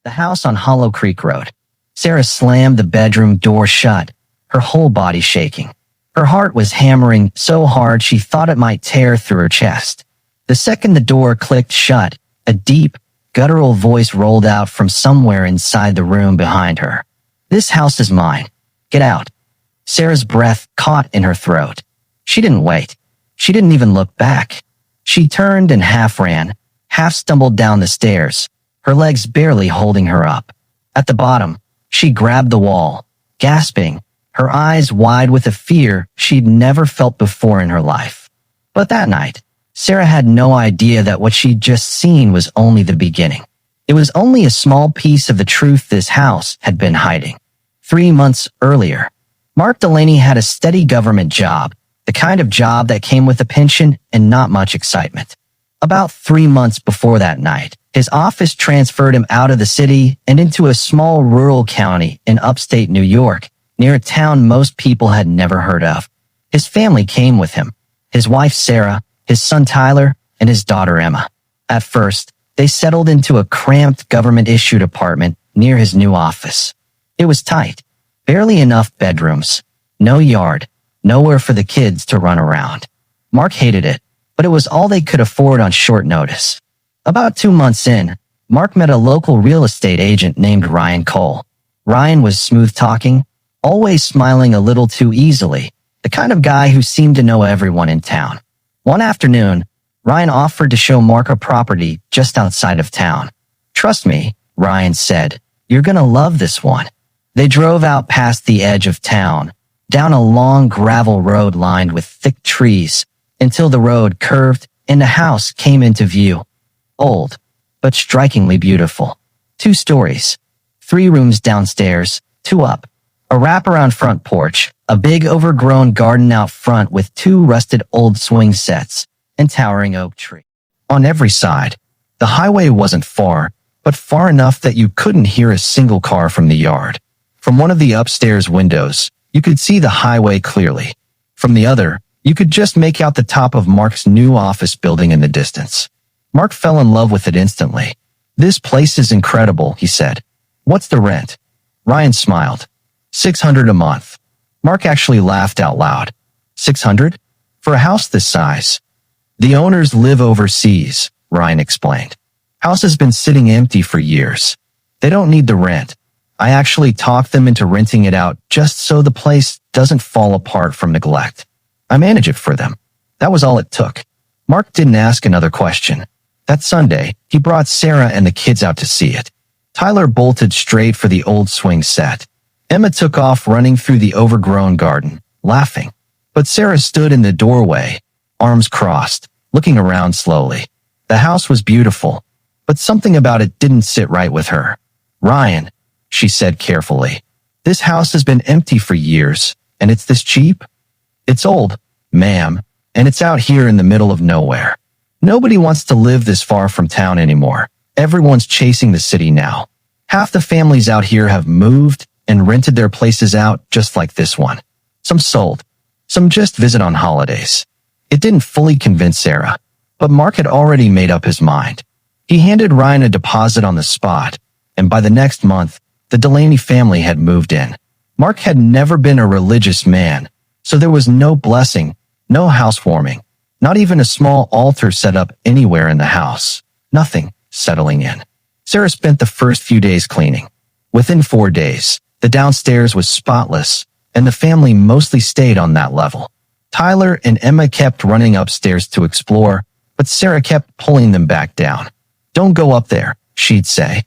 the house on Hollow Creek Road. Sarah slammed the bedroom door shut, her whole body shaking. Her heart was hammering so hard she thought it might tear through her chest. The second the door clicked shut, a deep, guttural voice rolled out from somewhere inside the room behind her. "This house is mine. Get out." Sarah's breath caught in her throat. She didn't wait. She didn't even look back. She turned and half ran, half stumbled down the stairs, her legs barely holding her up. At the bottom, she grabbed the wall, gasping, her eyes wide with a fear she'd never felt before in her life. But that night, Sarah had no idea that what she'd just seen was only the beginning. It was only a small piece of the truth this house had been hiding. 3 months earlier, Mark Delaney had a steady government job, the kind of job that came with a pension and not much excitement. About 3 months before that night, his office transferred him out of the city and into a small rural county in upstate New York, near a town most people had never heard of. His family came with him, his wife Sarah, his son Tyler, and his daughter Emma. At first, they settled into a cramped government-issued apartment near his new office. It was tight, barely enough bedrooms, no yard, nowhere for the kids to run around. Mark hated it, but it was all they could afford on short notice. About 2 months in, Mark met a local real estate agent named Ryan Cole. Ryan was smooth-talking, always smiling a little too easily, the kind of guy who seemed to know everyone in town. One afternoon, Ryan offered to show Mark a property just outside of town. "Trust me," Ryan said, "you're gonna love this one." They drove out past the edge of town, down a long gravel road lined with thick trees, until the road curved and the house came into view. Old, but strikingly beautiful. 2 stories, 3 rooms downstairs, 2 up, a wraparound front porch, a big overgrown garden out front with 2 rusted old swing sets, and towering oak tree. On every side, the highway wasn't far, but far enough that you couldn't hear a single car from the yard. From one of the upstairs windows, you could see the highway clearly. From the other, you could just make out the top of Mark's new office building in the distance. Mark fell in love with it instantly. "This place is incredible," he said. "What's the rent?" Ryan smiled. $600 a month. Mark actually laughed out loud. $600? For a house this size? "The owners live overseas," Ryan explained. "House has been sitting empty for years. They don't need the rent. I actually talked them into renting it out just so the place doesn't fall apart from neglect. I manage it for them." That was all it took. Mark didn't ask another question. That Sunday, he brought Sarah and the kids out to see it. Tyler bolted straight for the old swing set. Emma took off running through the overgrown garden, laughing. But Sarah stood in the doorway, arms crossed, looking around slowly. The house was beautiful, but something about it didn't sit right with her. "Ryan," she said carefully, "this house has been empty for years, and it's this cheap?" "It's old, ma'am, and it's out here in the middle of nowhere. Nobody wants to live this far from town anymore. Everyone's chasing the city now. Half the families out here have moved and rented their places out just like this one. Some sold. Some just visit on holidays." It didn't fully convince Sarah, but Mark had already made up his mind. He handed Ryan a deposit on the spot, and by the next month, the Delaney family had moved in. Mark had never been a religious man, so there was no blessing, no housewarming, not even a small altar set up anywhere in the house. Nothing settling in. Sarah spent the first few days cleaning. Within 4 days, the downstairs was spotless, and the family mostly stayed on that level. Tyler and Emma kept running upstairs to explore, but Sarah kept pulling them back down. "Don't go up there," she'd say.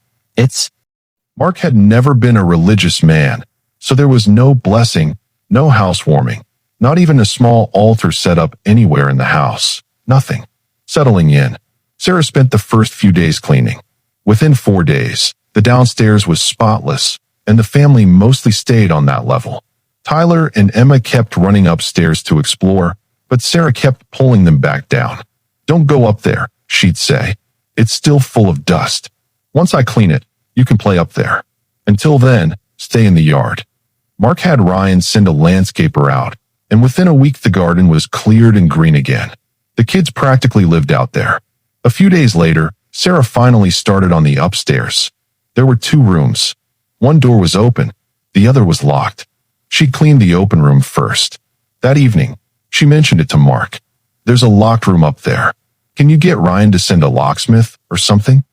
Mark had never been a religious man, so there was no blessing, no housewarming, not even a small altar set up anywhere in the house. Nothing. Settling in. Sarah spent the first few days cleaning. Within 4 days, the downstairs was spotless, and the family mostly stayed on that level. Tyler and Emma kept running upstairs to explore, but Sarah kept pulling them back down. "Don't go up there," she'd say. "It's still full of dust. Once I clean it, you can play up there. Until then, stay in the yard." Mark had Ryan send a landscaper out, and within a week the garden was cleared and green again. The kids practically lived out there. A few days later, Sarah finally started on the upstairs. There were two rooms. One door was open, the other was locked. She cleaned the open room first. That evening, she mentioned it to Mark. There's a locked room up there. Can you get Ryan to send a locksmith or something?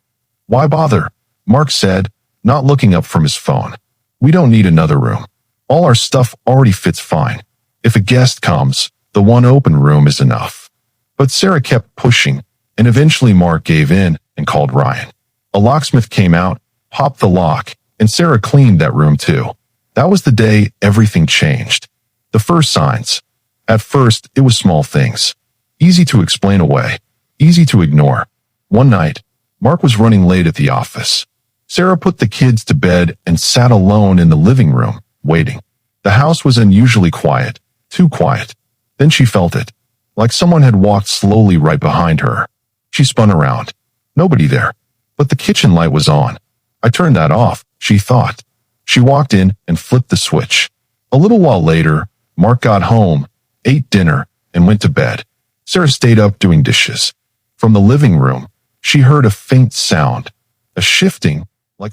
Why bother? Mark said, not looking up from his phone. We don't need another room. All our stuff already fits fine. If a guest comes, the one open room is enough. But Sarah kept pushing, and eventually Mark gave in and called Ryan. A locksmith came out, popped the lock, and Sarah cleaned that room too. That was the day everything changed. The first signs. At first, it was small things. Easy to explain away. Easy to ignore. One night, Mark was running late at the office. Sarah put the kids to bed and sat alone in the living room, waiting. The house was unusually quiet, too quiet. Then she felt it, like someone had walked slowly right behind her. She spun around. Nobody there, but the kitchen light was on. I turned that off, she thought. She walked in and flipped the switch. A little while later, Mark got home, ate dinner, and went to bed. Sarah stayed up doing dishes. From the living room, she heard a faint sound, a shifting, like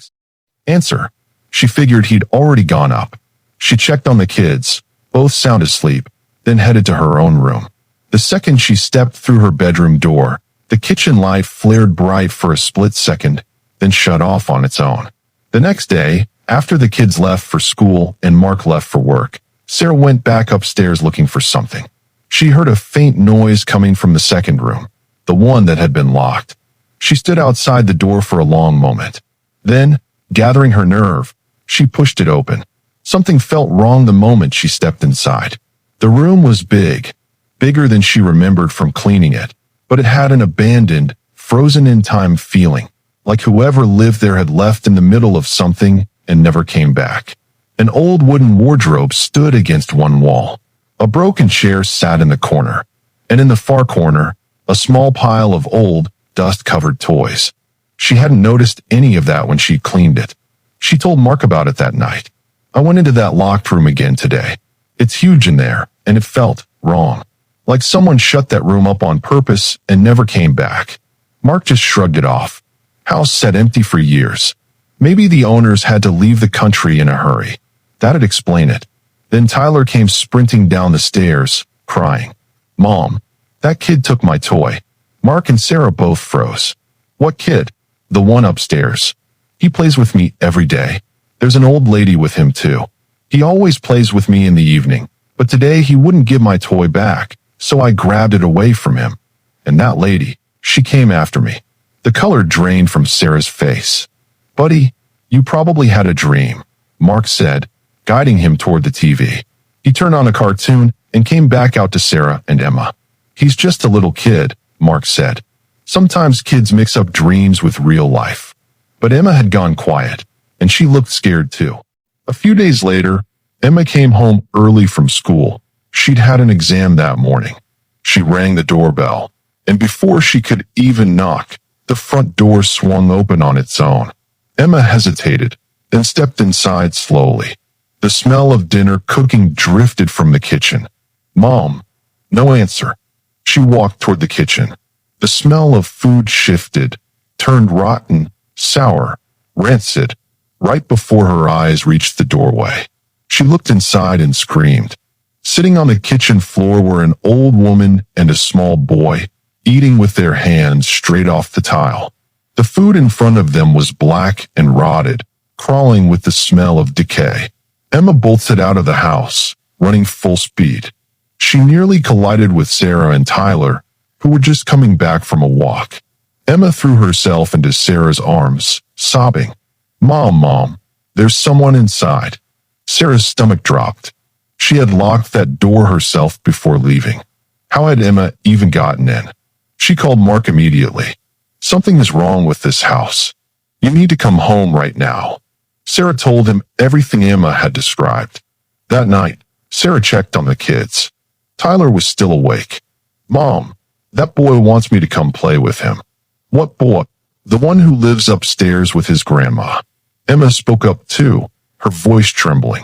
answer. She figured he'd already gone up. She checked on the kids, both sound asleep, then headed to her own room. The second she stepped through her bedroom door, the kitchen light flared bright for a split second, then shut off on its own. The next day, after the kids left for school and Mark left for work, Sarah went back upstairs looking for something. She heard a faint noise coming from the second room, the one that had been locked. She stood outside the door for a long moment. Then, gathering her nerve, she pushed it open. Something felt wrong the moment she stepped inside. The room was big, bigger than she remembered from cleaning it, but it had an abandoned, frozen-in-time feeling, like whoever lived there had left in the middle of something and never came back. An old wooden wardrobe stood against one wall. A broken chair sat in the corner, and in the far corner, a small pile of old, dust-covered toys. She hadn't noticed any of that when she cleaned it. She told Mark about it that night. I went into that locked room again today. It's huge in there, and it felt wrong. Like someone shut that room up on purpose and never came back. Mark just shrugged it off. House sat empty for years. Maybe the owners had to leave the country in a hurry. That'd explain it. Then Tyler came sprinting down the stairs, crying. Mom, that kid took my toy. Mark and Sarah both froze. What kid? The one upstairs. He plays with me every day. There's an old lady with him too. He always plays with me in the evening, but today he wouldn't give my toy back, so I grabbed it away from him. And that lady, she came after me. The color drained from Sarah's face. Buddy, you probably had a dream, Mark said, guiding him toward the TV. He turned on a cartoon and came back out to Sarah and Emma. He's just a little kid, Mark said. Sometimes kids mix up dreams with real life. But Emma had gone quiet, and she looked scared too. A few days later, Emma came home early from school. She'd had an exam that morning. She rang the doorbell, and before she could even knock, the front door swung open on its own. Emma hesitated, then stepped inside slowly. The smell of dinner cooking drifted from the kitchen. Mom, no answer. She walked toward the kitchen. The smell of food shifted, turned rotten, sour, rancid, right before her eyes reached the doorway. She looked inside and screamed. Sitting on the kitchen floor were an old woman and a small boy, eating with their hands straight off the tile. The food in front of them was black and rotted, crawling with the smell of decay. Emma bolted out of the house, running full speed. She nearly collided with Sarah and Tyler, who were just coming back from a walk. Emma threw herself into Sarah's arms, sobbing. Mom, there's someone inside. Sarah's stomach dropped. She had locked that door herself before leaving. How had Emma even gotten in? She called Mark immediately. Something is wrong with this house. You need to come home right now. Sarah told him everything Emma had described. That night, Sarah checked on the kids. Tyler was still awake. Mom, that boy wants me to come play with him. What boy? The one who lives upstairs with his grandma. Emma spoke up too, her voice trembling.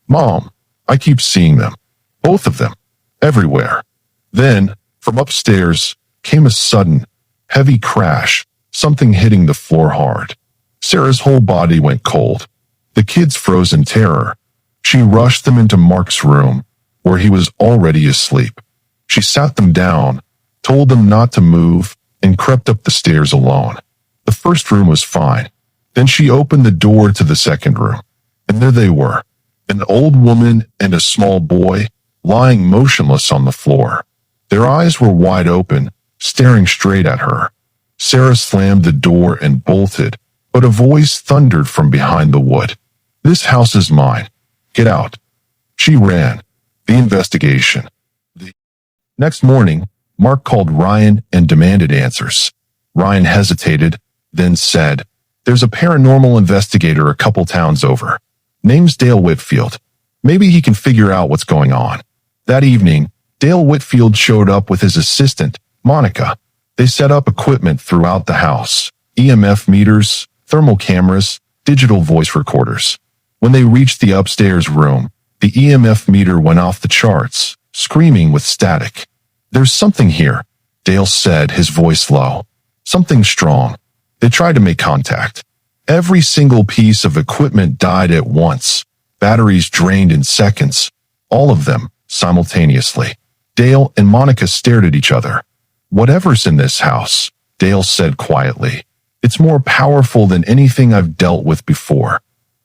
Mom, I keep seeing them. Both of them. Everywhere. Then, from upstairs, came a sudden, heavy crash, something hitting the floor hard. Sarah's whole body went cold. The kids froze in terror. She rushed them into Mark's room, where he was already asleep. She sat them down, told them not to move, and crept up the stairs alone. The first room was fine. Then she opened the door to the second room, and there they were, an old woman and a small boy, lying motionless on the floor. Their eyes were wide open, staring straight at her. Sarah slammed the door and bolted, but a voice thundered from behind the wood. "This house is mine. Get out." She ran. The investigation. Next morning, Mark called Ryan and demanded answers. Ryan hesitated, then said, "There's a paranormal investigator a couple towns over. Name's Dale Whitfield. Maybe he can figure out what's going on." That evening, Dale Whitfield showed up with his assistant, Monica. They set up equipment throughout the house: EMF meters, thermal cameras, digital voice recorders. When they reached the upstairs room, the EMF meter went off the charts, screaming with static. "There's something here," Dale said, his voice low. "Something strong." They tried to make contact. Every single piece of equipment died at once. Batteries drained in seconds. All of them, simultaneously. Dale and Monica stared at each other. "Whatever's in this house," Dale said quietly, "it's more powerful than anything I've dealt with before."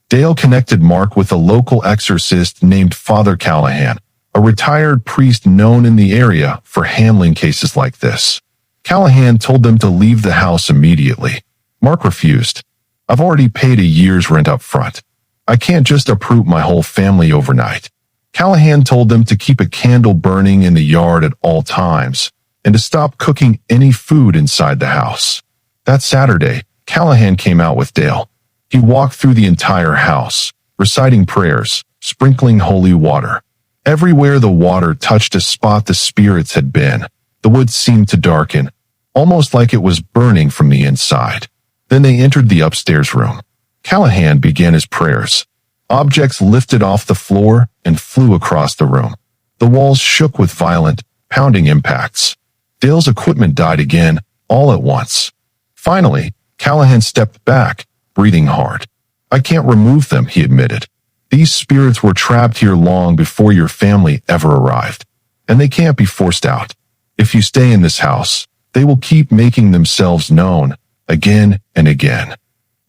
Dale connected Mark with a local exorcist named Father Callahan, a retired priest known in the area for handling cases like this. Callahan told them to leave the house immediately. Mark refused. "I've already paid a year's rent up front. I can't just uproot my whole family overnight." Callahan told them to keep a candle burning in the yard at all times and to stop cooking any food inside the house. That Saturday, Callahan came out with Dale. He walked through the entire house, reciting prayers, sprinkling holy water. Everywhere the water touched a spot the spirits had been, the wood seemed to darken, almost like it was burning from the inside. Then they entered the upstairs room. Callahan began his prayers. Objects lifted off the floor and flew across the room. The walls shook with violent, pounding impacts. Dale's equipment died again, all at once. Finally, Callahan stepped back, breathing hard. "I can't remove them," he admitted. "These spirits were trapped here long before your family ever arrived, and they can't be forced out. If you stay in this house, they will keep making themselves known, again and again."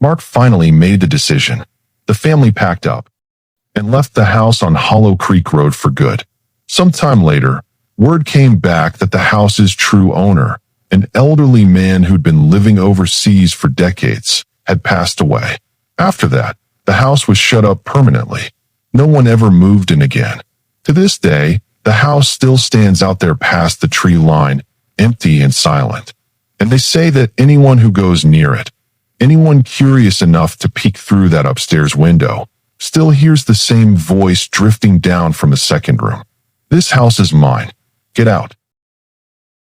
Mark finally made the decision. The family packed up and left the house on Hollow Creek Road for good. Sometime later, word came back that the house's true owner, an elderly man who'd been living overseas for decades, had passed away. After that, the house was shut up permanently. No one ever moved in again. To this day, the house still stands out there past the tree line, empty and silent. And they say that anyone who goes near it, anyone curious enough to peek through that upstairs window, still hears the same voice drifting down from the second room. "This house is mine. Get out."